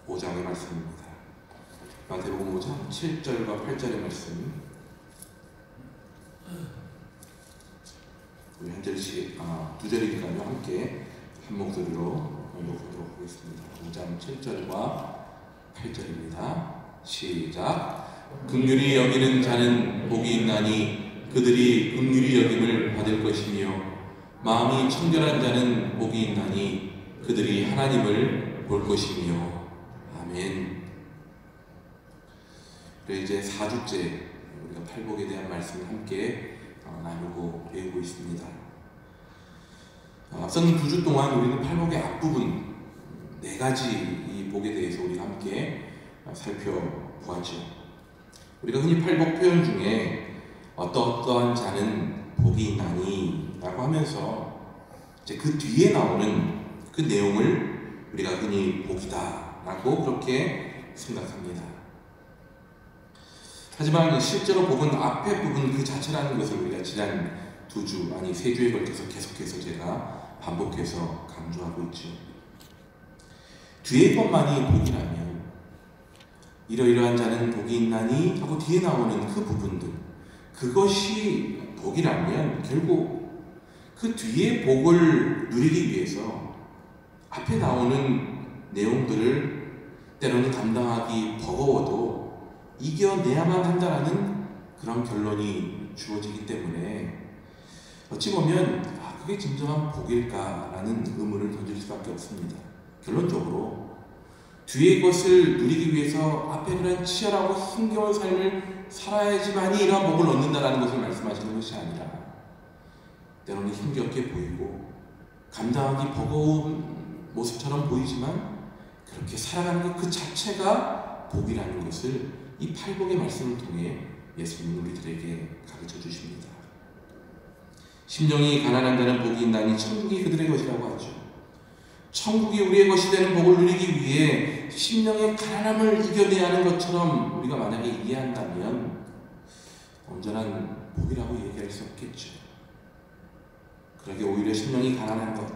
5장의 말씀입니다. 마태복음 5장 7절과 8절의 말씀, 우리 한 절씩, 두 절이니까요 함께 한 목소리로 읽어보도록 하겠습니다. 5장 7절과 8절입니다. 시작. 긍휼히 여기는 자는 복이 있나니 그들이 긍휼히 여김을 받을 것이며, 마음이 청결한 자는 복이 있나니 그들이 하나님을 볼 것이며. 아멘. 이제 4주째 우리가 팔복에 대한 말씀을 함께 나누고 배우고 있습니다. 앞선 2주 동안 우리는 팔복의 앞부분 4가지 이 복에 대해서 우리가 함께 살펴보았죠. 우리가 흔히 팔복 표현 중에 어떠한 자는 복이 있나니 라고 하면서 이제 그 뒤에 나오는 그 내용을 우리가 흔히 복이다 라고 그렇게 생각합니다. 하지만 실제로 복은 앞에 부분 그 자체라는 것을 우리가 지난 2주, 아니 3주에 걸쳐서 계속해서 제가 반복해서 강조하고 있죠. 뒤에 것만이 복이라면, 이러이러한 자는 복이 있나니 하고 뒤에 나오는 그 부분들, 그것이 복이라면 결국 그 뒤에 복을 누리기 위해서 앞에 나오는 내용들을 때로는 감당하기 버거워도 이겨내야만 한다라는 그런 결론이 주어지기 때문에 어찌 보면 그게 진정한 복일까라는 의문을 던질 수밖에 없습니다. 결론적으로 뒤의 것을 누리기 위해서 앞에 그런 치열하고 힘겨운 삶을 살아야지만이 이러한 복을 얻는다라는 것을 말씀하시는 것이 아니라, 때로는 힘겹게 보이고 감당하기 버거운 모습처럼 보이지만 그렇게 살아가는 것 그 자체가 복이라는 것을 이 팔복의 말씀을 통해 예수님은 우리들에게 가르쳐 주십니다. 심령이 가난한 자는 복이 있나니 천국이 그들의 것이라고 하죠. 천국이 우리의 것이 되는 복을 누리기 위해 심령의 가난함을 이겨내야 하는 것처럼 우리가 만약에 이해한다면 온전한 복이라고 얘기할 수 없겠죠. 그러게 오히려 심령이 가난한 것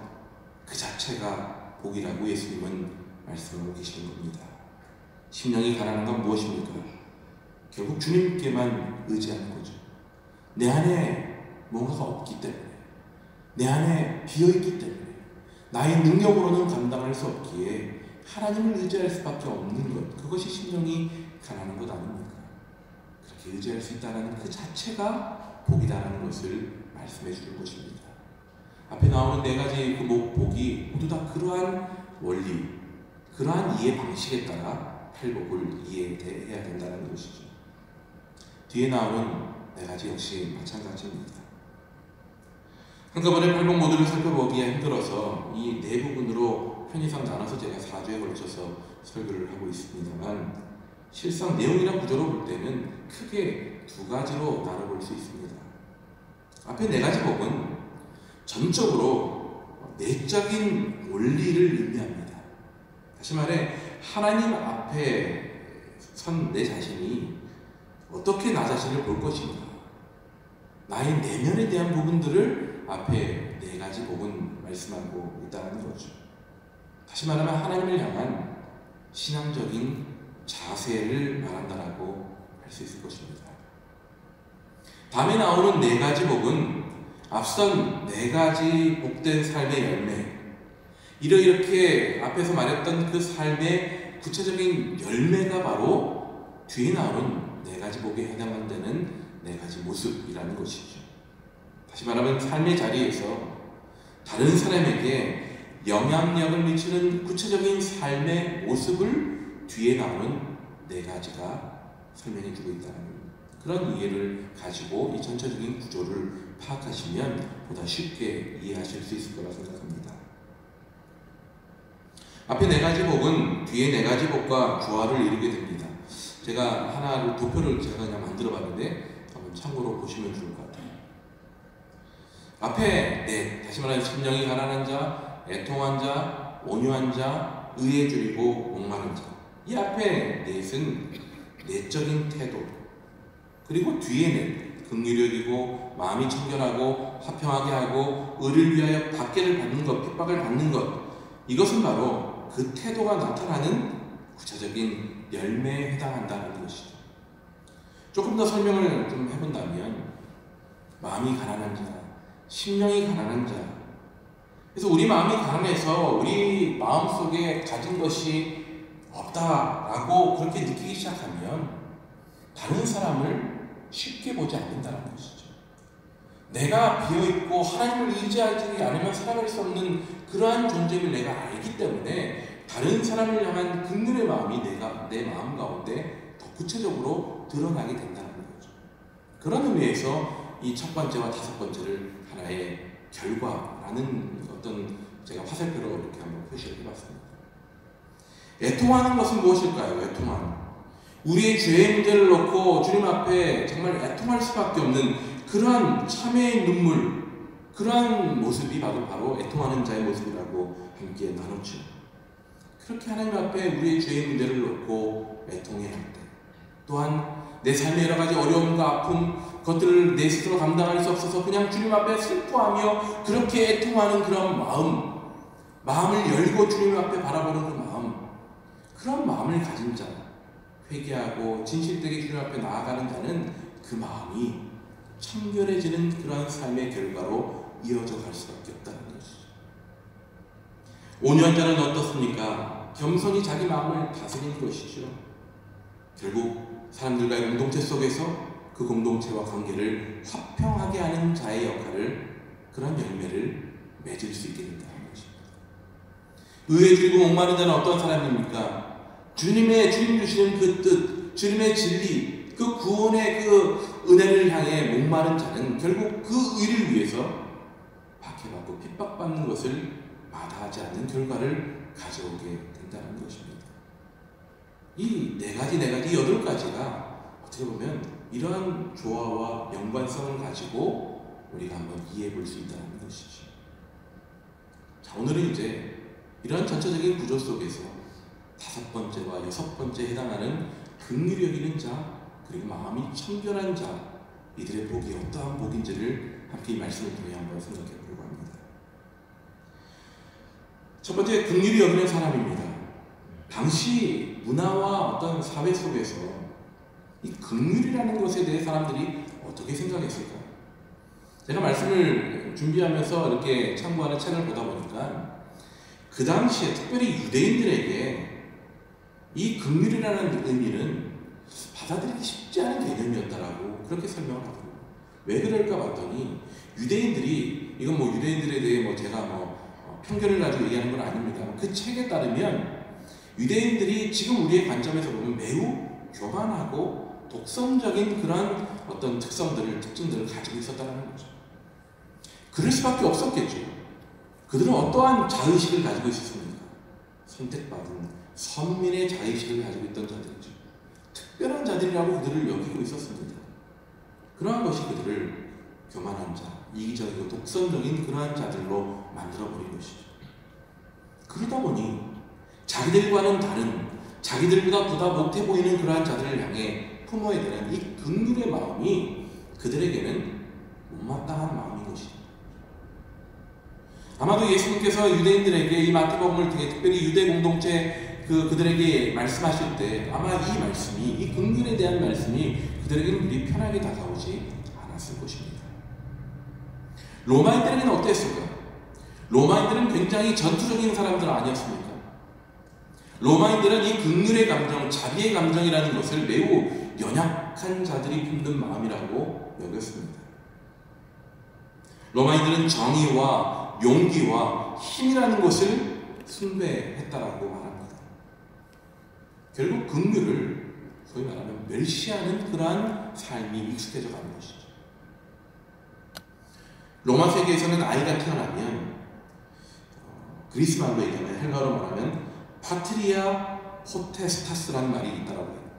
그 자체가 복이라고 예수님은 말씀하고 계시는 겁니다. 심령이 가난한 건 무엇입니까? 결국 주님께만 의지하는 거죠. 내 안에 뭔가가 없기 때문에, 내 안에 비어있기 때문에, 나의 능력으로는 감당할 수 없기에 하나님을 의지할 수밖에 없는 것, 그것이 심령이 가난한 것 아닙니까? 그렇게 의지할 수 있다는 그 자체가 복이다라는 것을 말씀해 주는 것입니다. 앞에 나오는 4가지 그 복이 모두 다 그러한 원리, 그러한 이해 방식에 따라 팔복을 이해해야 된다는 것이죠. 뒤에 나오는 4가지 역시 마찬가지입니다. 한꺼번에 팔복 모두를 살펴보기가 힘들어서 이 4부분으로 편의상 나눠서 제가 4주에 걸쳐서 설교를 하고 있습니다만, 실상 내용이나 구조로 볼 때는 크게 2가지로 나눠볼 수 있습니다. 앞에 4가지 복은 전적으로 내적인 원리를 의미합니다. 다시 말해 하나님 앞에 선 내 자신이 어떻게 나 자신을 볼 것인가, 나의 내면에 대한 부분들을 앞에 4가지 복은 말씀하고 있다는 거죠. 다시 말하면 하나님을 향한 신앙적인 자세를 말한다라고 할 수 있을 것입니다. 다음에 나오는 4가지 복은 앞선 4가지 복된 삶의 열매, 이렇게 앞에서 말했던 그 삶의 구체적인 열매가 바로 뒤에 나오는 4가지 복에 해당한다는 4가지 모습이라는 것이죠. 다시 말하면 삶의 자리에서 다른 사람에게 영향력을 미치는 구체적인 삶의 모습을 뒤에 나오는 4가지가 설명해 주고 있다는 그런 이해를 가지고 이 전체적인 구조를 파악하시면 보다 쉽게 이해하실 수 있을 거라 생각합니다. 앞에 4가지 복은 뒤에 4가지 복과 조화를 이루게 됩니다. 제가 하나를 도표를 제가 그냥 만들어 봤는데 한번 참고로 보시면 좋을 것 같아요. 앞에 다시 말하면 심령이 가난한 자, 애통한 자, 온유한 자, 의에 줄이고 목마른 자, 이 앞에 넷은 내적인 태도, 그리고 뒤에는 긍휼히 여기고 마음이 청결하고 화평하게 하고 의를 위하여 박해를 받는 것, 핍박을 받는 것, 이것은 바로 그 태도가 나타나는 구체적인 열매에 해당한다는 것이죠. 조금 더 설명을 좀 해본다면 마음이 가난한 자, 심령이 가난한 자. 그래서 우리 마음이 가난해서 우리 마음속에 가진 것이 없다라고 그렇게 느끼기 시작하면 다른 사람을 쉽게 보지 않는다는 것이죠. 내가 비어있고 하나님을 의지하지 않으면 살아갈 수 없는 그러한 존재임을 내가 알기 때문에 다른 사람을 향한 긍휼의 마음이 내 마음 가운데 더 구체적으로 드러나게 된다는 거죠. 그런 의미에서 이 첫 번째와 다섯 번째를 하나의 결과라는 어떤 제가 화살표로 이렇게 한번 표시를 해봤습니다. 애통하는 것은 무엇일까요? 애통하는 우리의 죄의 문제를 놓고 주님 앞에 정말 애통할 수밖에 없는 그러한 참회의 눈물, 그러한 모습이 바로 애통하는 자의 모습이라고 함께 나눴죠. 그렇게 하나님 앞에 우리의 죄의 문제를 놓고 애통해야 할 때, 또한 내 삶의 여러 가지 어려움과 아픔, 그것들을 내 스스로 감당할 수 없어서 그냥 주님 앞에 슬퍼하며 그렇게 애통하는 그런 마음을 열고 주님 앞에 바라보는 그 마음, 그런 마음을 가진 자, 회개하고 진실되게 주님 앞에 나아가는 자는 그 마음이 청결해지는 그러한 삶의 결과로 이어져 갈 수밖에 없다는 것이죠. 온유한 자는 어떻습니까? 겸손히 자기 마음을 다스리는 것이죠. 결국 사람들과의 공동체 속에서 그 공동체와 관계를 화평하게 하는 자의 역할을, 그런 열매를 맺을 수 있게 된다는 것입니다. 의에 줄이고 목마른 자는 어떤 사람입니까? 주님 주시는 그 뜻, 주님의 진리, 그 구원의 그 은혜를 향해 목마른 자는 결국 그 의를 위해서 박해받고 핍박받는 것을 마다하지 않는 결과를 가져오게 된다는 것입니다. 이 네 가지, 여덟 가지가 어떻게 보면 이러한 조화와 연관성을 가지고 우리가 한번 이해해 볼 수 있다는 것이죠. 자, 오늘은 이제 이러한 전체적인 구조 속에서 다섯 번째와 여섯 번째에 해당하는 긍휼히 여기는 자, 그리고 마음이 청결한 자, 이들의 복이 어떠한 복인지를 함께 이 말씀을 통해 한번 생각해 보려고 합니다. 첫 번째, 긍휼히 여기는 사람입니다. 당시 문화와 어떤 사회 속에서 이 긍휼이라는 것에 대해 사람들이 어떻게 생각했을까요? 제가 말씀을 준비하면서 이렇게 참고하는 책을 보다 보니까 그 당시에 특별히 유대인들에게 이 긍휼이라는 의미는 받아들이기 쉽지 않은 개념이었다라고 그렇게 설명을 하더라고요. 왜 그럴까 봤더니 유대인들이, 이건 뭐 유대인들에 대해 뭐 제가 편견을 가지고 얘기하는 건 아닙니다. 그 책에 따르면 유대인들이 지금 우리의 관점에서 보면 매우 교만하고 독선적인 그런 어떤 특징들을 가지고 있었다는 거죠. 그럴 수밖에 없었겠죠. 그들은 어떠한 자의식을 가지고 있었습니까? 선택받은 선민의 자의식을 가지고 있던 자들이죠. 특별한 자들이라고 그들을 여기고 있었습니다. 그러한 것이 그들을 교만한 자, 이기적이고 독선적인 그러한 자들로 만들어버린 것이죠. 그러다 보니 자기들과는 다른, 자기들보다 보다 못해 보이는 그러한 자들을 향해 품어야 되는 이 긍휼의 마음이 그들에게는 못마땅한 마음인 것이죠. 아마도 예수님께서 유대인들에게 이 마태복음을 통해 특별히 유대 공동체 그들에게 말씀하실 때 아마 이 말씀이, 이 긍휼에 대한 말씀이 그들에게는 그리 편하게 다가오지 않았을 것입니다. 로마인들에게는 어땠을까요? 로마인들은 굉장히 전투적인 사람들 아니었습니까? 로마인들은 이 긍휼의 감정, 자비의 감정이라는 것을 매우 연약한 자들이 품는 마음이라고 여겼습니다. 로마인들은 정의와 용기와 힘이라는 것을 숭배했다라고 말합니다. 결국 긍휼을 소위 말하면 멸시하는 그러한 삶이 익숙해져 가는 것이죠. 로마 세계에서는 아이가 태어나면 그리스 말로 얘기하면, 헬라어로 말하면 파트리아 포테스타스라는 말이 있다라고 해요.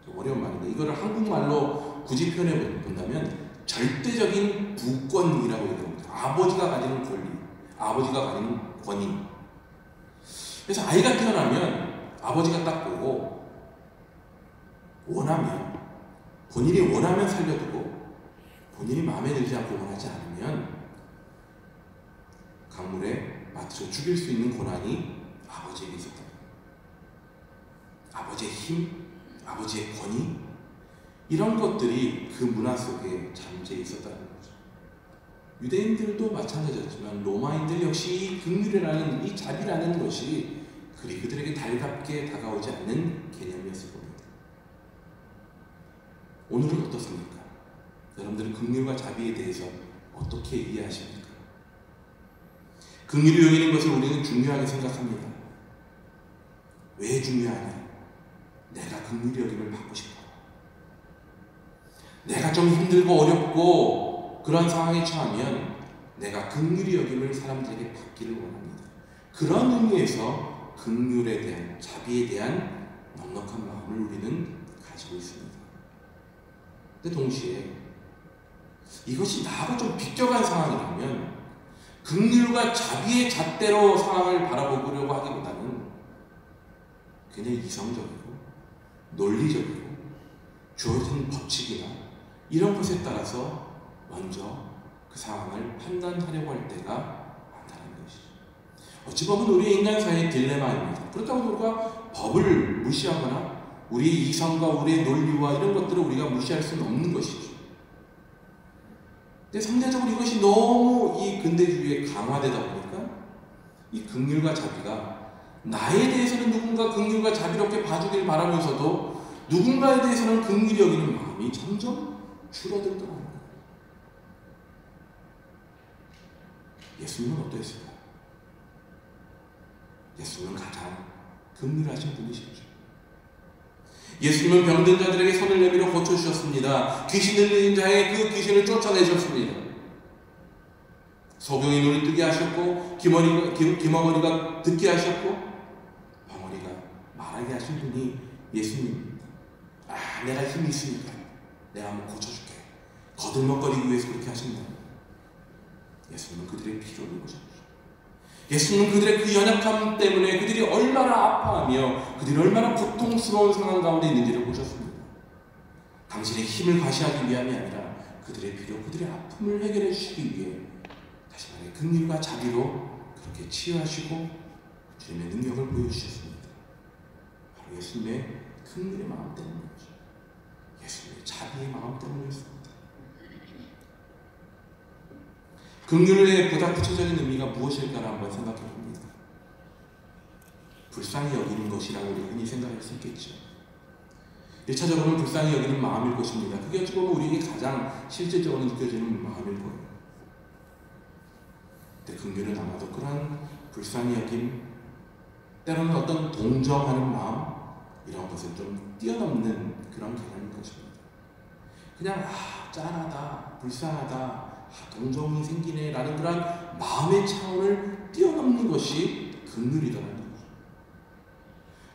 좀 어려운 말인데 이거를 한국말로 굳이 표현해 본다면 절대적인 부권이라고 얘기합니다. 아버지가 가지는 권리, 아버지가 가지는 권위. 그래서 아이가 태어나면 아버지가 딱 보고 원하면, 본인이 원하면 살려두고 본인이 마음에 들지 않고 원하지 않으면 강물에 맞춰 죽일 수 있는 권한이 아버지에게 있었다. 아버지의 힘, 아버지의 권위, 이런 것들이 그 문화 속에 잠재해 있었다는 거죠. 유대인들도 마찬가지였지만 로마인들 역시 이 긍휼이라는, 이 자비라는 것이 그리 그들에게 달갑게 다가오지 않는 개념이었을 겁니다. 오늘은 어떻습니까? 여러분들은 긍휼과 자비에 대해서 어떻게 이해하십니까? 긍휼이 여기는 것을 우리는 중요하게 생각합니다. 왜 중요하냐? 내가 긍휼히 여김을 받고 싶어. 내가 좀 힘들고 어렵고 그런 상황에 처하면 내가 긍휼히 여김을 사람들에게 받기를 원합니다. 그런 의미에서 긍휼에 대한, 자비에 대한 넉넉한 마음을 우리는 가지고 있습니다. 근데 동시에 이것이 나하고 좀 비껴간 상황이라면 긍휼과 자비의 잣대로 상황을 바라보려고 하기보다는 그냥 이성적이고 논리적이고 주어진 법칙이나 이런 것에 따라서 먼저 그 상황을 판단하려고 할 때가 많다는 것이죠. 어찌 보면 우리의 인간사의 딜레마입니다. 그렇다고 우리가 법을 무시하거나 우리의 이성과 우리의 논리와 이런 것들을 우리가 무시할 수는 없는 것이죠. 근데 상대적으로 이것이 너무 이 근대주의에 강화되다 보니까 이 긍휼과 자비가 나에 대해서는 누군가 긍휼과 자비롭게 봐주길 바라면서도 누군가에 대해서는 긍휼히 여기는 마음이 점점 줄어들더라는 거예요. 예수님은 어떠했을까요? 예수님은 가장 긍휼하신 분이시죠. 예수님은 병든 자들에게 손을 내밀어 고쳐주셨습니다. 귀신 들린 자의 그 귀신을 쫓아내셨습니다. 소경이 눈을 뜨게 하셨고 기머거리가 듣게 하셨고 벙어리가 말하게 하신 분이 예수님입니다. 내가 힘이 있으니까 내가 한번 고쳐줄게. 거들먹거리기 위해서 그렇게 하신다. 예수님은 그들의 필요를 보셨죠. 예수님은 그들의 그 연약함 때문에 그들이 얼마나 아파하며 그들이 얼마나 고통스러운 상황 가운데 있는지를 보셨습니다. 당신의 힘을 과시하기 위함이 아니라 그들의 필요, 그들의 아픔을 해결해 주시기 위해 다시 말해 긍휼과 자비로 그렇게 치유하시고 주님의 능력을 보여주셨습니다. 바로 예수님의 긍휼의 마음 때문이었죠. 예수님의 자비의 마음 때문이었습니다. 긍휼의 보다 구체적인 의미가 무엇일까를 한번 생각해 봅니다. 불쌍히 여기는 것이라고 우리 흔히 생각할 수 있겠죠. 1차적으로는 불쌍히 여기는 마음일 것입니다. 그게 어찌 보면 우리에게 가장 실질적으로 느껴지는 마음일 거예요. 근데 긍휼은 아마도 그런 불쌍히 여김, 때로는 어떤 동정하는 마음, 이런 것을 좀 뛰어넘는 그런 개념일 것입니다. 그냥 짠하다, 불쌍하다, 동정이 생기네 라는 그런 마음의 차원을 뛰어넘는 것이 긍휼이라는 거죠.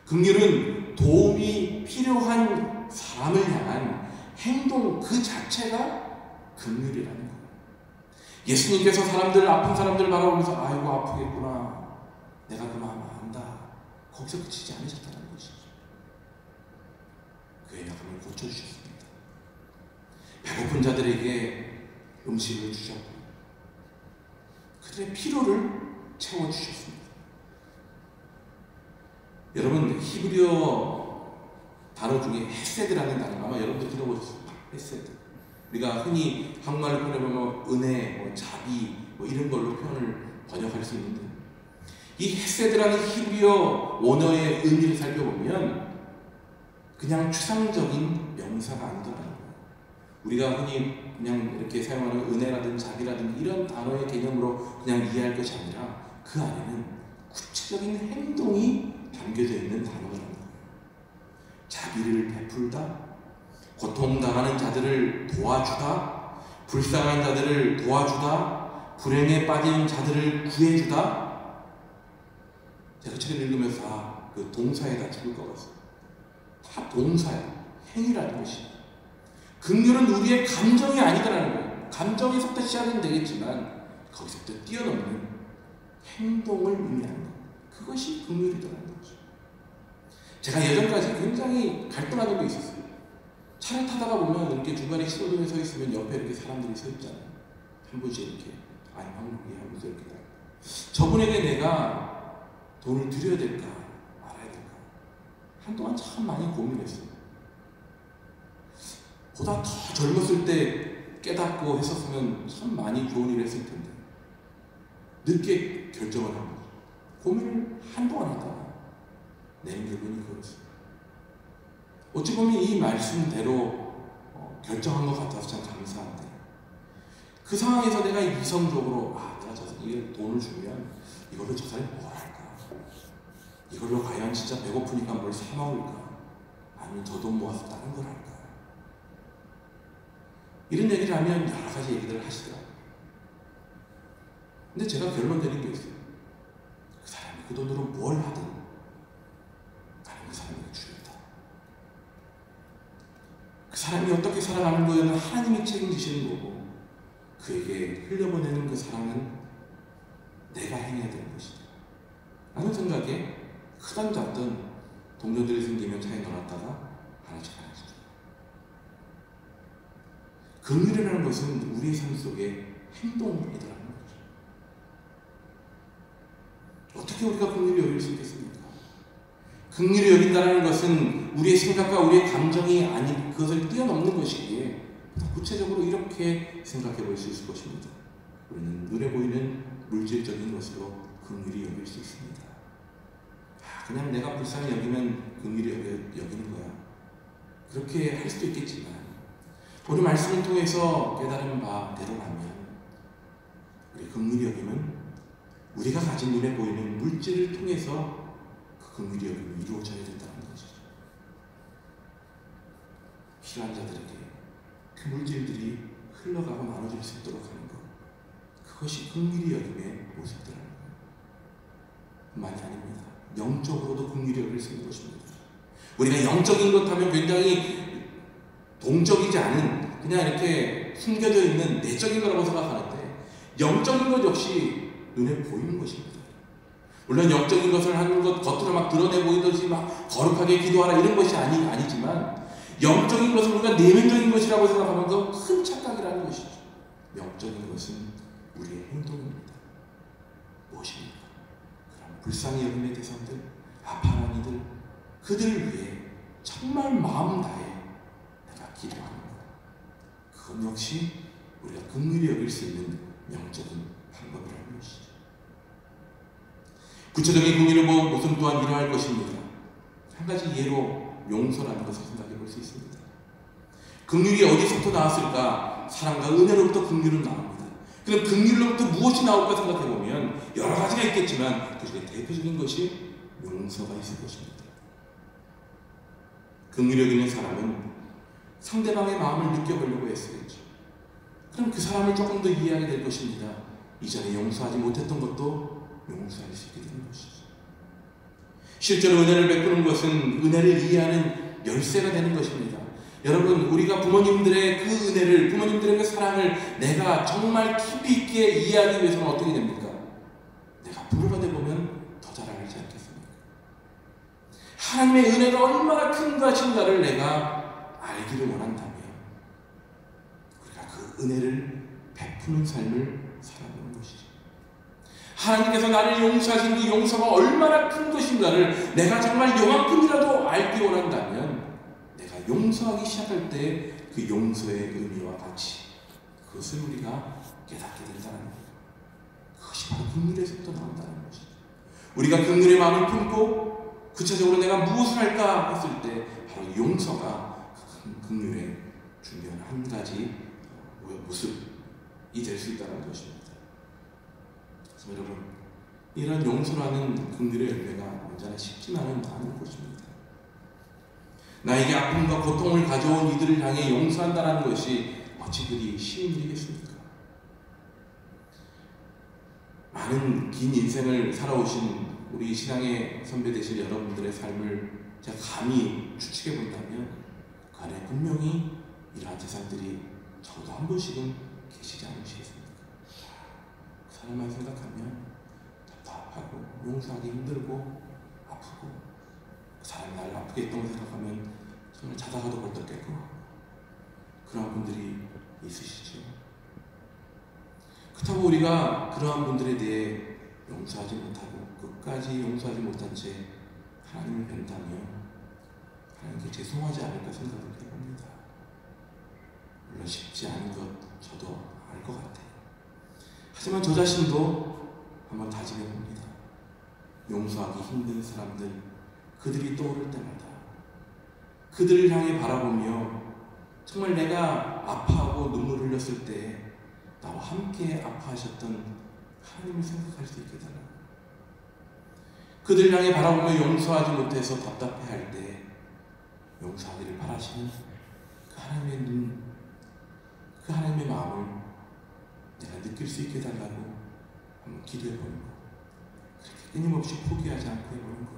긍휼은 도움이 필요한 사람을 향한 행동 그 자체가 긍휼이라는 거예요. 예수님께서 아픈 사람들 바라보면서 아이고 아프겠구나, 내가 그 마음 안다, 거기서 그치지 않으셨다는 것이죠. 그의 약함을 고쳐주셨습니다. 배고픈 자들에게 음식을 주셨고 그들의 필요를 채워주셨습니다. 여러분, 히브리어 단어 중에 헤세드라는 단어 아마 여러분들 들어보셨을 거예요. 헤세드. 우리가 흔히 한국말로 표현해보면 은혜, 자비 이런 걸로 표현을 번역할 수 있는데 이 헤세드라는 히브리어 원어의 의미를 살펴보면 그냥 추상적인 명사가 아니더라고요. 우리가 흔히 그냥 이렇게 사용하는 은혜라든지 자비라든지 이런 단어의 개념으로 그냥 이해할 것이 아니라 그 안에는 구체적인 행동이 담겨져 있는 단어라는 거예요. 자비를 베풀다, 고통당하는 자들을 도와주다, 불쌍한 자들을 도와주다, 불행에 빠진 자들을 구해주다. 제가 책을 읽으면서 그 동사에다 찍을 것 같아요. 다 동사야, 행위라는 것이. 긍휼은 우리의 감정이 아니더라는 거예요. 감정에서부터 시작은 되겠지만 거기서부터 뛰어넘는 행동을 의미하는 거예요. 그것이 긍휼이더라는 거죠. 제가 예전까지 굉장히 갈등하는 게 있었어요. 차를 타다가 보면 이렇게 중간에 신호등에 서 있으면 옆에 이렇게 사람들이 서 있잖아요. 한 분씩 이렇게 안황하게 하면서 이렇게. 저분에게 내가 돈을 드려야 될까 말아야 될까 한동안 참 많이 고민했어요. 보다 더 젊었을 때 깨닫고 했었으면 참 많이 좋은 일을 했을 텐데 늦게 결정을 한 거죠. 고민을 한동안 하다가 내린 결론이 그거였어요. 어찌 보면 이 말씀대로 결정한 것 같아서 참 감사한데 그 상황에서 내가 이성적으로 내가 이게 돈을 주면 이걸로 저 사람이 뭘 할까? 이걸로 과연 진짜 배고프니까 뭘 사 먹을까? 아니면 저 돈 모아서 다른 걸 할까? 이런 얘기를 하면 여러 가지 얘기들을 하시더라고요. 근데 제가 결론 내린 게 있어요. 그 사람이 그 돈으로 뭘 하든 나는 그 사람에게 주겠다. 그 사람이 어떻게 살아가는 거에는 하나님이 책임지시는 거고 그에게 흘려보내는 그 사랑은 내가 행해야 되는 것이다. 라는 생각에 크든 작든 동료들이 생기면 차에 넣어놨다가 하나씩 긍휼이라는 것은 우리의 삶 속에 행동이더라는 거죠. 어떻게 우리가 긍휼히 여길 수 있겠습니까? 긍휼히 여긴다는 것은 우리의 생각과 우리의 감정이 아닌 그것을 뛰어넘는 것이기에 구체적으로 이렇게 생각해 볼 수 있을 것입니다. 우리는 눈에 보이는 물질적인 것으로 긍휼히 여길 수 있습니다. 그냥 내가 불쌍히 여기면 긍휼히 여기는 거야. 그렇게 할 수도 있겠지만 오늘 말씀을 통해서 깨달은 바대로라면 우리 긍휼히 여김은 우리가 가진 눈에 보이는 물질을 통해서 그 긍휼히 여김이 이루어져야 된다는 것이죠. 필요한 자들에게 그 물질들이 흘러가고 나눠질 수 있도록 하는 것, 그것이 긍휼히 여김의 모습이라는 것 만이 아닙니다. 영적으로도 긍휼히 여길 수 있는 것입니다. 우리가 영적인 것 하면 굉장히 동적이지 않은 그냥 이렇게 숨겨져 있는 내적인 거라고 생각하는데 영적인 것 역시 눈에 보이는 것입니다. 물론 영적인 것을 하는 것 겉으로 막 드러내 보이듯이 막 거룩하게 기도하라 이런 것이 아니지만 영적인 것을 우리가 내면적인 것이라고 생각하면 그 큰 착각이라는 것이죠. 영적인 것은 우리의 행동입니다. 무엇입니까? 그럼 불쌍히 여김의 대상들, 아파하는 이들, 그들을 위해 정말 마음 다해 기도하는 것. 그건 역시 우리가 긍휼히 여길 수 있는 영적인 방법이라는 것이죠. 구체적인 긍휼의 모습 또한 이러할 것입니다. 한 가지 예로 용서라는 것을 생각해 볼 수 있습니다. 긍휼이 어디서부터 나왔을까? 사랑과 은혜로부터 긍휼은 나옵니다. 그럼 긍휼로부터 무엇이 나올까 생각해 보면 여러 가지가 있겠지만 그 중에 대표적인 것이 용서가 있을 것입니다. 긍휼히 여기는 사람은 상대방의 마음을 느껴보려고 애쓰겠죠. 그럼 그 사람을 조금 더 이해하게 될 것입니다. 이전에 용서하지 못했던 것도 용서할 수 있게 되는 것이죠. 실제로 은혜를 베푸는 것은 은혜를 이해하는 열쇠가 되는 것입니다. 여러분, 우리가 부모님들의 그 은혜를, 부모님들의 그 사랑을 내가 정말 깊이 있게 이해하기 위해서는 어떻게 됩니까? 내가 부모가 되보면 더 잘 알지 않겠습니까? 하나님의 은혜가 얼마나 큰 것인가를 내가 알기를 원한다면 우리가 그 은혜를 베푸는 삶을 살아가는 것이죠. 하나님께서 나를 용서하신 그 용서가 얼마나 큰 것인가를 내가 정말 요만큼이라도 알기 원한다면 내가 용서하기 시작할 때 그 용서의 의미와 가치, 그것을 우리가 깨닫게 된다는 거예요. 그것이 바로 긍휼에서부터 나온다는 것이죠. 우리가 긍휼의 마음을 품고 구체적으로 내가 무엇을 할까 했을 때 바로 용서가 긍휼의 중요한 한 가지 모습이 될 수 있다는 것입니다. 그래서 여러분, 이런 용서라는 긍휼의 열매가 언제나 쉽지만은 않은 것입니다. 나에게 아픔과 고통을 가져온 이들을 향해 용서한다는 것이 어찌 그리 쉬운 일이겠습니까? 많은 긴 인생을 살아오신 우리 신앙의 선배 되실 여러분들의 삶을 제가 감히 추측해 본다면 그 안에 분명히 이러한 대상들이 적어도 한 번씩은 계시지 않으시겠습니까? 그 사람만 생각하면 답답하고 용서하기 힘들고 아프고 그 사람이 나를 아프게 했던 걸 생각하면 정말 자다가도 벌떡 깰 것 같고 그러한 분들이 있으시죠. 그렇다고 우리가 그러한 분들에 대해 용서하지 못하고 끝까지 용서하지 못한 채 하나님을 뵌다면 하나님께 죄송하지 않을까 생각을 해봅니다. 물론 쉽지 않은 것 저도 알 것 같아요. 하지만 저 자신도 한번 다짐해 봅니다. 용서하기 힘든 사람들, 그들이 떠오를 때마다 그들을 향해 바라보며 정말 내가 아파하고 눈물 흘렸을 때 나와 함께 아파하셨던 하나님을 생각할 수 있게 달라고, 그들을 향해 바라보며 용서하지 못해서 답답해할 때 용서하기를 바라시는 그 하나님의 눈, 그 하나님의 마음을 내가 느낄 수 있게 달라고 한번 기도해보는 것, 그렇게 끊임없이 포기하지 않고 해보는 것,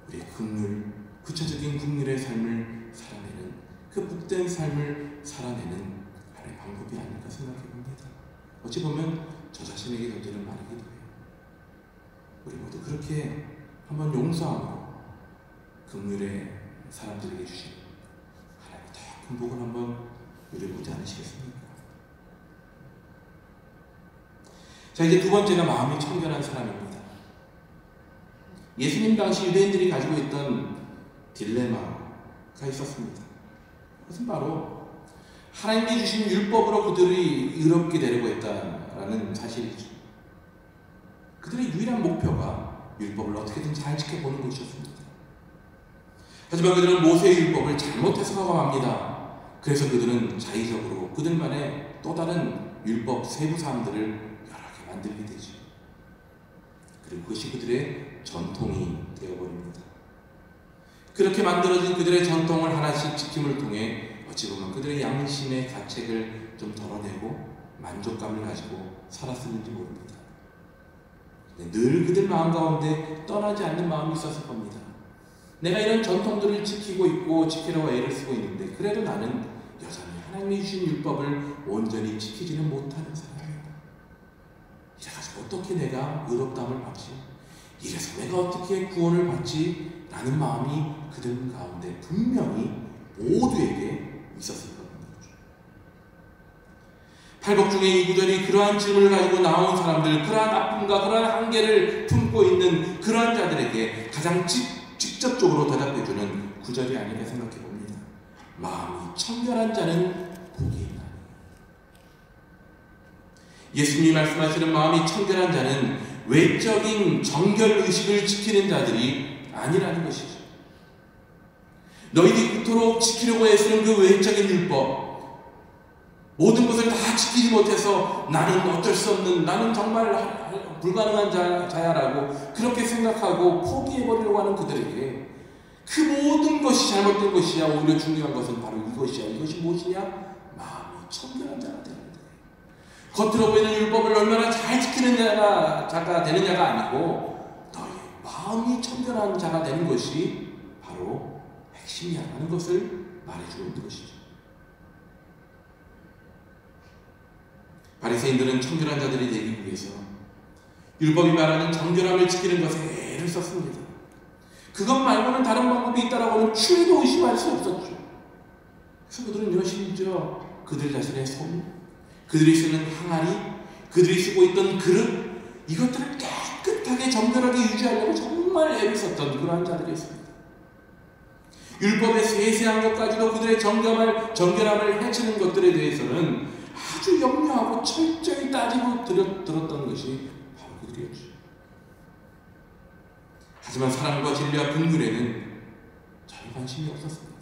우리의 긍휼, 구체적인 긍휼의 삶을 살아내는, 그 복된 삶을 살아내는 하나의 방법이 아닐까 생각해봅니다. 어찌 보면 저 자신에게 던지는 말이기도 해요. 우리 모두 그렇게 한번 용서함으로 긍휼의 사람들에게 주신 하나님의 더 큰 복을 한번 누려보지 않으시겠습니까? 자, 이제 두 번째가 마음이 청결한 사람입니다. 예수님 당시 유대인들이 가지고 있던 딜레마가 있었습니다. 그것은 바로 하나님이 주신 율법으로 그들이 의롭게 되려고 했다라는 사실이죠. 그들의 유일한 목표가 율법을 어떻게든 잘 지켜보는 것이었습니다. 하지만 그들은 모세의 율법을 잘못 해석하고 그래서 그들은 자의적으로 그들만의 또 다른 율법 세부 사항들을 여러 개 만들게 되죠. 그리고 그것이 그들의 전통이 되어버립니다. 그렇게 만들어진 그들의 전통을 하나씩 지킴을 통해 어찌 보면 그들의 양심의 가책을 좀 덜어내고 만족감을 가지고 살았을지 모릅니다. 늘 그들 마음 가운데 떠나지 않는 마음이 있었을 겁니다. 내가 이런 전통들을 지키고 있고 지키려고 애를 쓰고 있는데 그래도 나는 여전히 하나님이 주신 율법을 온전히 지키지는 못하는 사람이에요. 이래가지고 어떻게 내가 의롭다함을 받지? 이래서 내가 어떻게 구원을 받지? 라는 마음이 그들 가운데 분명히 모두에게 있었을 겁니다. 팔복 중에 이 구절이 그러한 질문을 가지고 나온 사람들, 그러한 아픔과 그러한 한계를 품고 있는 그러한 자들에게 가장 직접적으로 대답해주는 구절이 아닐까 생각해봅니다. 마음이 청결한 자는 복이 있나니. 예수님이 말씀하시는 마음이 청결한 자는 외적인 정결의식을 지키는 자들이 아니라는 것이죠. 너희들이 그토록 지키려고 애쓰는 그 외적인 율법, 모든 것을 다 지키지 못해서 나는 어쩔 수 없는, 나는 정말 불가능한 자야라고 그렇게 생각하고 포기해버리려고 하는 그들에게 그 모든 것이 잘못된 것이야. 오히려 중요한 것은 바로 이것이야. 이것이 무엇이냐? 마음이 청결한 자가 되는 거예요. 겉으로 보이는 율법을 얼마나 잘 지키는 자가 되느냐가 아니고 너희 마음이 청결한 자가 되는 것이 바로 핵심이야라는 것을 말해주고 있는 것이죠. 바리새인들은 청결한 자들이 되기 위해서 율법이 말하는 정결함을 지키는 것에 애를 썼습니다. 그것 말고는 다른 방법이 있다라고는 추리도 의심할 수 없었죠. 그래서 그들은 심지어 그들 자신의 손, 그들이 쓰는 항아리, 그들이 쓰고 있던 그릇, 이것들을 깨끗하게 정결하게 유지하려고 정말 애를 썼던 그러한 자들이었습니다. 율법의 세세한 것까지도 그들의 정결함을 해치는 것들에 대해서는 아주 염려하고 철저히 따지고 들었던 것이 바로 그들이었죠. 하지만 사랑과 진리와 긍휼에는 전혀 관심이 없었습니다.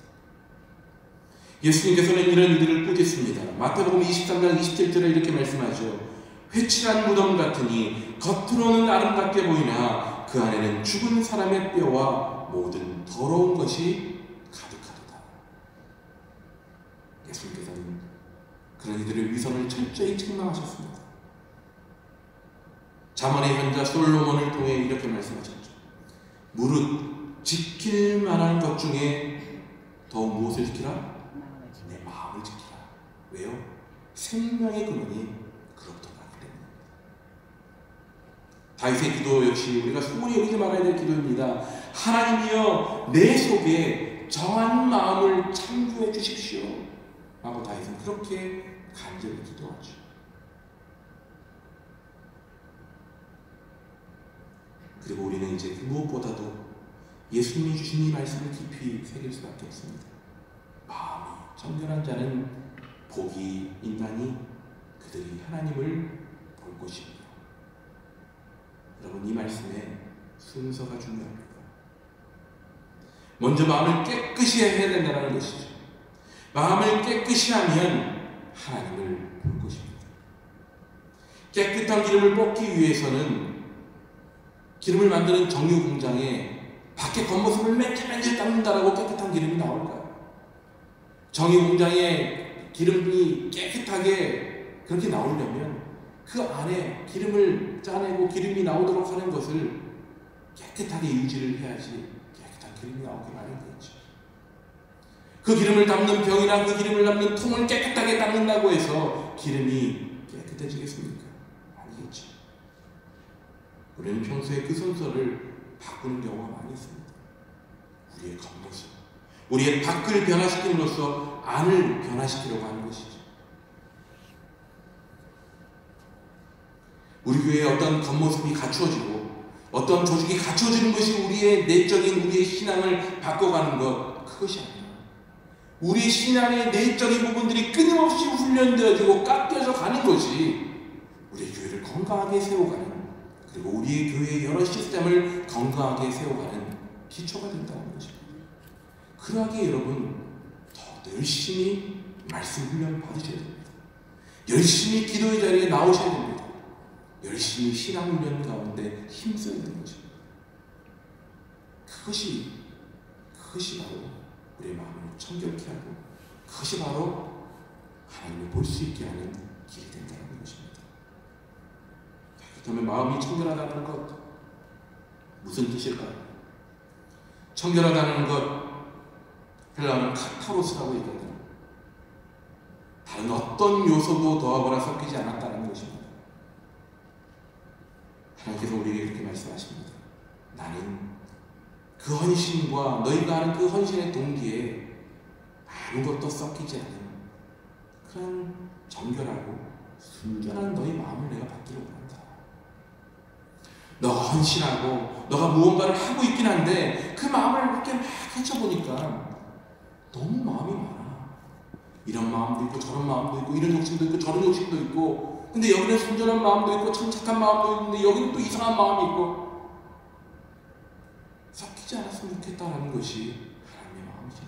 예수님께서는 이런 일들을 꾸짖습니다. 마태복음 23장 27절에 이렇게 말씀하죠. 회칠한 무덤 같으니 겉으로는 아름답게 보이나 그 안에는 죽은 사람의 뼈와 모든 더러운 것이 가득하도다. 예수님께서는 그런 이들의 위선을 철저히 책망하셨습니다. 잠언의 현자 솔로몬을 통해 이렇게 말씀하셨죠. 무릇 지킬 만한 것 중에 더욱 무엇을 지키라? 내 마음을 지키라. 왜요? 생명의 근원이 그렇도다. 다윗의 기도 역시 우리가 소홀히 여기지 말아야 될 기도입니다. 하나님이여 내 속에 정한 마음을 창조해 주십시오. 라고 다윗은 그렇게 간절히 기도하죠. 그리고 우리는 이제 무엇보다도 예수님이 주신 이 말씀을 깊이 새길 수밖에 없습니다. 마음이 청결한 자는 복이 있나니 그들이 하나님을 볼 것입니다. 여러분, 이 말씀에 순서가 중요합니다. 먼저 마음을 깨끗이 해야 된다는 것이죠. 마음을 깨끗이 하면 하나님을 볼 것입니다. 깨끗한 기름을 뽑기 위해서는 기름을 만드는 정유 공장에 밖에 겉모습을 맨질맨질 닦는다라고 깨끗한 기름이 나올까요? 정유 공장에 기름이 깨끗하게 그렇게 나오려면 그 안에 기름을 짜내고 기름이 나오도록 하는 것을 깨끗하게 유지를 해야지 깨끗한 기름이 나오게 마련되죠. 그 기름을 담는 병이나 그 기름을 담는 통을 깨끗하게 닦는다고 해서 기름이 깨끗해지겠습니까? 아니겠죠. 우리는 평소에 그 순서를 바꾸는 경우가 많이 있습니다. 우리의 겉모습, 우리의 밖을 변화시킴으로써 안을 변화시키려고 하는 것이죠. 우리 교회의 어떤 겉모습이 갖추어지고 어떤 조직이 갖추어지는 것이 우리의 내적인 우리의 신앙을 바꿔가는 것, 그것이 아니라 우리의 신앙의 내적인 부분들이 끊임없이 훈련되어지고 깎여져 가는 것이 우리의 교회를 건강하게 세워가는, 그리고 우리의 교회의 여러 시스템을 건강하게 세워가는 기초가 된다는 것입니다. 그러하기에 여러분 더 열심히 말씀 훈련 받으셔야 됩니다. 열심히 기도의 자리에 나오셔야 됩니다. 열심히 신앙 훈련 가운데 힘써야 되는 것입니다. 그것이 바로 우리의 마음을 청결케 하고 그것이 바로 하나님을 볼 수 있게 하는 길이 된다는 것입니다. 그렇다면 마음이 청결하다는 것, 무슨 뜻일까요? 청결하다는 것, 헬라어는 카타로스라고 얘기하거든요. 다른 어떤 요소도 더하거나 섞이지 않았다는 것입니다. 하나님께서 우리에게 그렇게 말씀하십니다. 나는 그 헌신과 너희가 하는 그 헌신의 동기에 아무것도 섞이지 않은 그런 정결하고 순전한 너희 마음을 내가 받기를 원한다. 너가 헌신하고 너가 무언가를 하고 있긴 한데 그 마음을 이렇게 막 헤쳐보니까 너무 마음이 많아. 이런 마음도 있고 저런 마음도 있고 이런 욕심도 있고 저런 욕심도 있고, 근데 여기는 순전한 마음도 있고 참 착한 마음도 있는데 여기는 또 이상한 마음이 있고, 섞이지 않았으면 좋겠다는 것이 하나님의 마음이죠.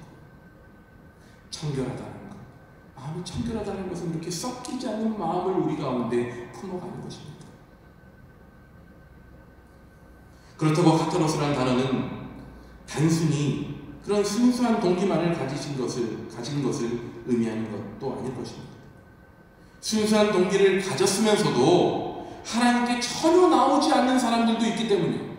청결하다는 것, 마음이 청결하다는 것은 이렇게 섞이지 않는 마음을 우리 가운데 품어가는 것입니다. 그렇다고 카타로스라는 단어는 단순히 그런 순수한 동기만을 가진 것을 의미하는 것도 아닐 것입니다. 순수한 동기를 가졌으면서도 하나님께 전혀 나오지 않는 사람들도 있기 때문에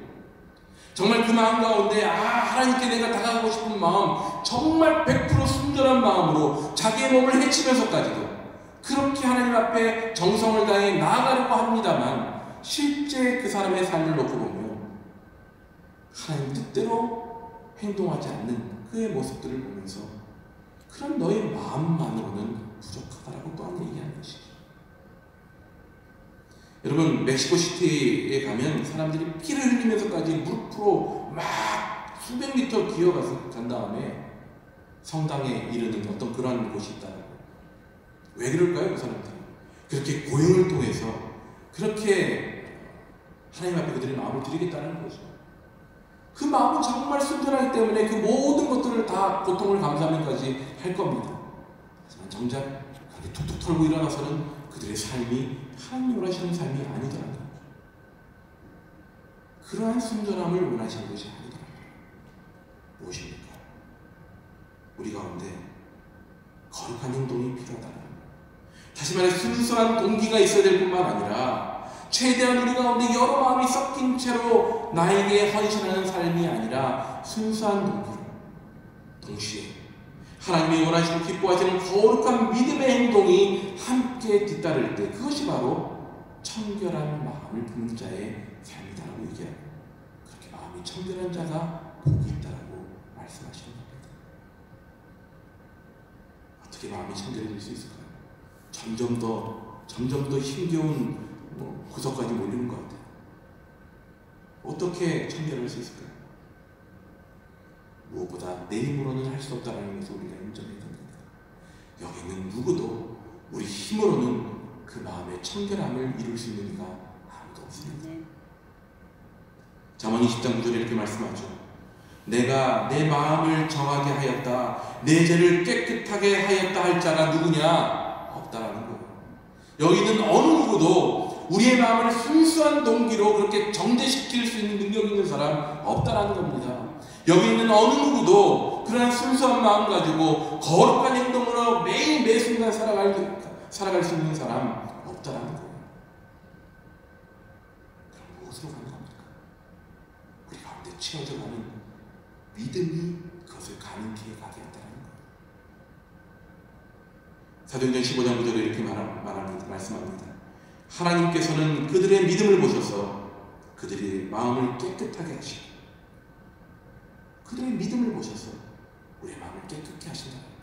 정말 그 마음 가운데 하나님께 내가 다가가고 싶은 마음, 정말 100% 순전한 마음으로 자기의 몸을 해치면서까지도 그렇게 하나님 앞에 정성을 다해 나아가려고 합니다만 실제 그 사람의 삶을 놓고 보면 하나님 뜻대로 행동하지 않는 그의 모습들을 보면서 그런 너의 마음만으로는 부족하다라고 또한 얘기하는 것이죠. 여러분, 멕시코시티에 가면 사람들이 피를 흘리면서까지 무릎으로 막 수백 미터 기어가서 간 다음에 성당에 이르는 어떤 그런 곳이 있다고. 왜 그럴까요? 그 사람들이 그렇게 고행을 통해서 그렇게 하나님 앞에 그들의 마음을 드리겠다는 거죠. 그 마음은 정말 순전하기 때문에 그 모든 것들을 다 고통을 감수하면까지 할 겁니다. 하지만 정작 그렇게 툭툭 털고 일어나서는 그들의 삶이 하나님을 원하시는 삶이 아니더라고요. 그러한 순전함을 원하시는 것이 아니더라고요. 무엇입니까? 우리 가운데 거룩한 행동이 필요하다는 거예요. 다시 말해 순수한 동기가 있어야 될 뿐만 아니라 최대한 우리 가운데 여러 마음이 섞인 채로 나에게 헌신하는 삶이 아니라 순수한 동기로 동시에 하나님이 원하시고 기뻐하시는 거룩한 믿음의 행동이 함께 뒤따를 때 그것이 바로 청결한 마음을 품는 자의 삶이다라고 얘기하고, 그렇게 마음이 청결한 자가 복이 있다라고 말씀하시는 겁니다. 어떻게 마음이 청결해질 수 있을까요? 점점 더 힘겨운 구석까지 몰리는 것 같아요. 어떻게 청결할 수 있을까요? 무엇보다 내 힘으로는 할 수 없다는 것을 우리가 인정해야 됩니다. 여기 있는 누구도 우리 힘으로는 그 마음의 청결함을 이룰 수 있는 이가 아무도 없습니다. 잠언 20장 9절에 이렇게 말씀하죠. 내가 내 마음을 정하게 하였다. 내 죄를 깨끗하게 하였다 할 자가 누구냐? 없다라는 거예요. 여기 있는 어느 누구도 우리의 마음을 순수한 동기로 그렇게 정죄시킬 수 있는 능력이 있는 사람 없다라는 겁니다. 여기 있는 어느 누구도 그러한 순수한 마음 가지고 거룩한 행동으로 매일 매 순간 살아갈 수 있는 사람 없다라는 거예요. 그럼 무엇으로 가는 겁니까? 우리 가운데 채워져가는 믿음이 그것을 가는 길에 가게 한다는 거예요. 사도행전 15장 9절에 이렇게 말씀합니다. 하나님께서는 그들의 믿음을 보셔서 그들의 마음을 깨끗하게 하시고, 그들의 믿음을 보셔서 우리의 마음을 깨끗게 하신다는 거예요.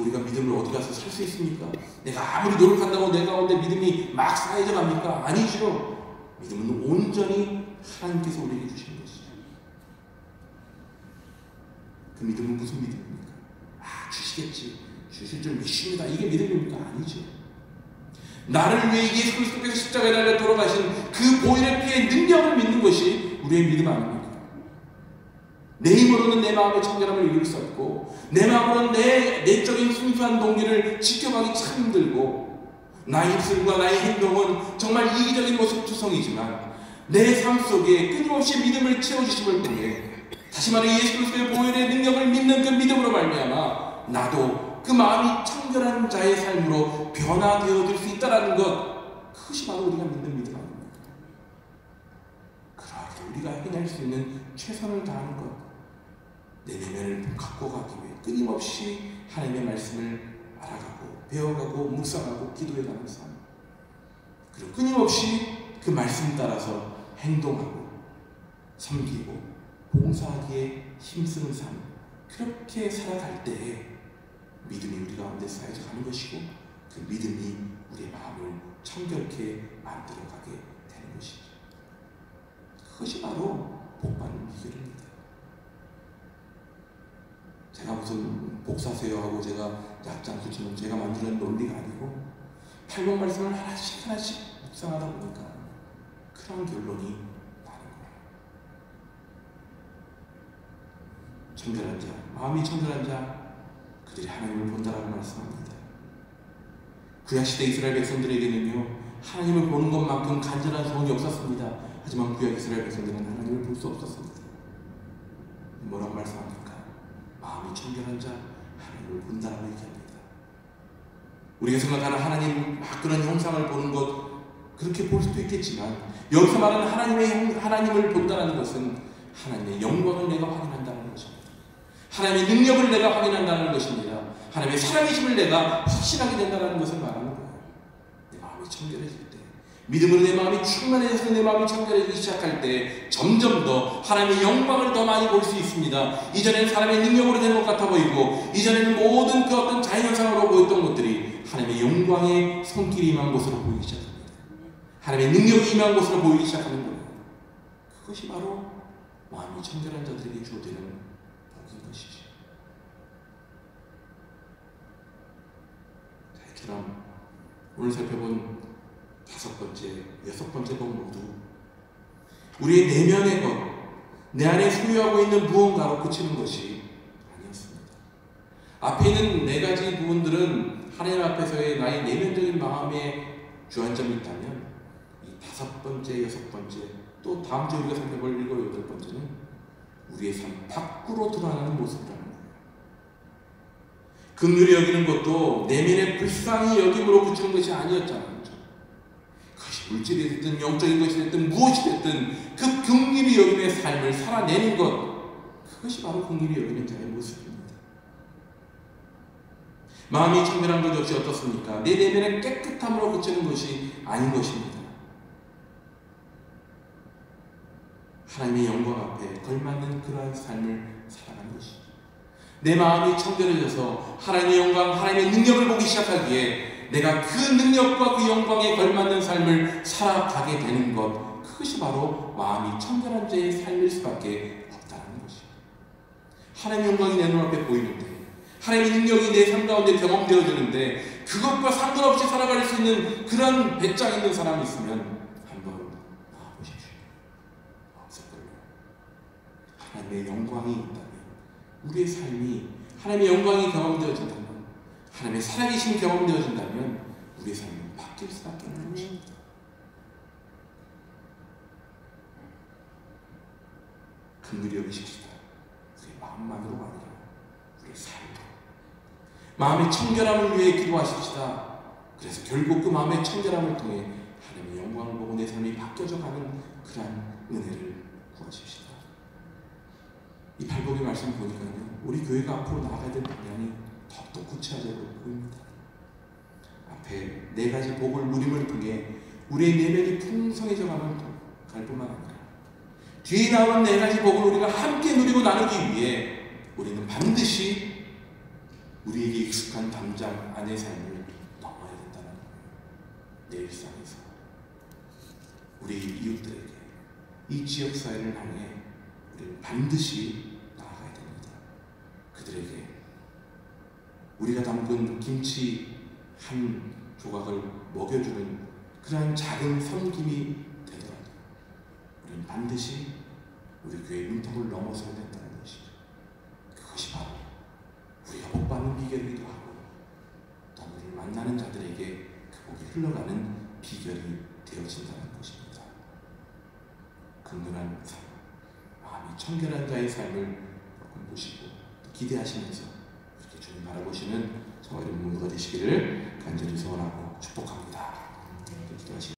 우리가 믿음을 어디 가서 살 수 있습니까? 내가 아무리 노력한다고 내 가운데 믿음이 막 쌓여져 갑니까? 아니죠. 믿음은 온전히 하나님께서 우리에게 주신 것이죠. 그 믿음은 무슨 믿음입니까? 주시겠지, 주실 줄 믿습니다, 이게 믿음입니까? 아니죠. 나를 위해 예수 그리스도께서 십자가에 달려 돌아가신 그 보혈의 피의 능력을 믿는 것이 우리의 믿음 아닙니까? 내 힘으로는 내 마음의 청결함을 이룰 수 없고, 내 마음으로는 내 내적인 순수한 동기를 지켜가기 참 힘들고, 나의 입술과 나의 행동은 정말 이기적인 모습 투성이지만 내 삶 속에 끊임없이 믿음을 채워주심을 통해, 다시 말해 예수 그리스도의 보혈의 능력을 믿는 그 믿음으로 말미암아 나도 그 마음이 청결한 자의 삶으로 변화되어질 수 있다는 것, 그것이 바로 우리가 믿는 믿음 아닙니까? 그러하게 우리가 해낼 수 있는 최선을 다하는 것, 내 내면을 갖고 가기 위해 끊임없이 하나님의 말씀을 알아가고 배워가고 묵상하고 기도해가는 삶, 그리고 끊임없이 그 말씀 따라서 행동하고 섬기고 봉사하기에 힘쓰는 삶, 그렇게 살아갈 때에 믿음이 우리 가운데 쌓여져 가는 것이고, 그 믿음이 우리의 마음을 청결케 만들어가게 되는 것이죠. 그것이 바로 복받는 비결입니다. 제가 무슨 복사세요하고 제가 약장수처럼 제가 만드는 논리가 아니고, 팔복 말씀을 하나씩 묵상하다 보니까 그런 결론이 나는 거예요. 청결한 자, 마음이 청결한 자, 그들이 하나님을 본다라고 말씀합니다. 구약시대 이스라엘 백성들에게는요, 하나님을 보는 것만큼 간절한 소원이 없었습니다. 하지만 구약 이스라엘 백성들은 하나님을 볼 수 없었습니다. 뭐라고 말씀합니까? 마음이 청결한 자, 하나님을 본다라고 얘기합니다. 우리가 생각하는 하나님 그런 형상을 보는 것, 그렇게 볼 수도 있겠지만 여기서 말하는 하나님을 본다라는 것은 하나님의 영광을 내가 확인한다는 것입니다. 하나님의 능력을 내가 확인한다는 것입니다. 하나님의 살아계심을 내가 확신하게 된다는 것을 말하는 거예요. 내 마음이 청결해질 때, 믿음으로 내 마음이 충만해져서 내 마음이 청결해지기 시작할 때 점점 더 하나님의 영광을 더 많이 볼 수 있습니다. 이전에는 사람의 능력으로 되는 것 같아 보이고, 이전에는 모든 그 어떤 자연현상으로 보였던 것들이 하나님의 영광의 손길이 임한 곳으로 보이기 시작합니다. 하나님의 능력이 임한 곳으로 보이기 시작하는 거예요. 그것이 바로 마음이 청결한 자들에게 주어지는 복인 것이죠. 이처럼 오늘 살펴본 5번째, 6번째 것 모두 우리의 내면의 것, 내 안에 소유하고 있는 무언가로 그치는 것이 아니었습니다. 앞에 있는 4가지 부분들은 하나님 앞에서의 나의 내면적인 마음의 주안점이 있다면, 이 5번째, 6번째, 또 다음 주에 우리가 살펴볼 7, 8번째는 우리의 삶 밖으로 드러나는 모습이라는 거예요. 긍휼히 여기는 것도 내면의 불쌍히 여김으로 그치는 것이 아니었잖아요. 그것이 물질이 됐든 영적인 것이 됐든 무엇이 됐든 그 긍휼히 여김의 삶을 살아내는 것, 그것이 바로 긍휼히 여기는 자의 모습입니다. 마음이 청결한 것 역시 어떻습니까? 내 내면의 깨끗함으로 그치는 것이 아닌 것입니다. 하나님의 영광 앞에 걸맞는 그러한 삶을 살아가는 것이죠. 내 마음이 청결해져서 하나님의 영광, 하나님의 능력을 보기 시작하기에 내가 그 능력과 그 영광에 걸맞는 삶을 살아가게 되는 것, 그것이 바로 마음이 청결한 자의 삶일 수밖에 없다는 것입니다. 하나님의 영광이 내 눈앞에 보이는데, 하나님의 능력이 내 삶 가운데 경험되어지는데, 그것과 상관없이 살아갈 수 있는 그런 배짱 있는 사람이 있으면 한번 나와보십시오. 없을걸요. 하나님의 영광이 있다면, 우리의 삶이 하나님의 영광이 경험되어진다면, 하나님의 살아계신 경험되어진다면 우리의 삶은 바뀔 수밖에 없는 것입니다. 긍휼히 여기십시다. 우리의 마음만으로가 아니라 우리의 삶, 마음의 청결함을 위해 기도하십시다. 그래서 결국 그 마음의 청결함을 통해 하나님의 영광을 보고 내 삶이 바뀌어져 가는 그러한 은혜를 구하십시다. 이 팔복의 말씀 보니까요, 우리 교회가 앞으로 나아가야 될 방향이 더욱더 구체화되고 보입니다. 앞에 4가지 복을 누림을 통해 우리의 내면이 풍성해져 갈 뿐만 아니라 뒤에 나오는 4가지 복을 우리가 함께 누리고 나누기 위해 우리는 반드시 우리에게 익숙한 담장 안의 삶을 넘어야 된다는 거예요. 내 일상에서 우리 이웃들에게, 이 지역사회를 향해 우리는 반드시 나아가야 됩니다. 그들에게 우리가 담근 김치 한 조각을 먹여주는 그러한 작은 섬김이 되더라도 우리는 반드시 우리 교회의 문턱을 넘어서야 된다는 것이죠. 그것이 바로 우리가 복받는 비결이기도 하고, 또 우리를 만나는 자들에게 그 복이 흘러가는 비결이 되어진다는 것입니다. 긍휼한 삶, 마음이 청결한 자의 삶을 보시고 기대하시면서 그렇게 주님 바라보시는 저와 여러분 모두가 되시기를 간절히 소원하고 축복합니다.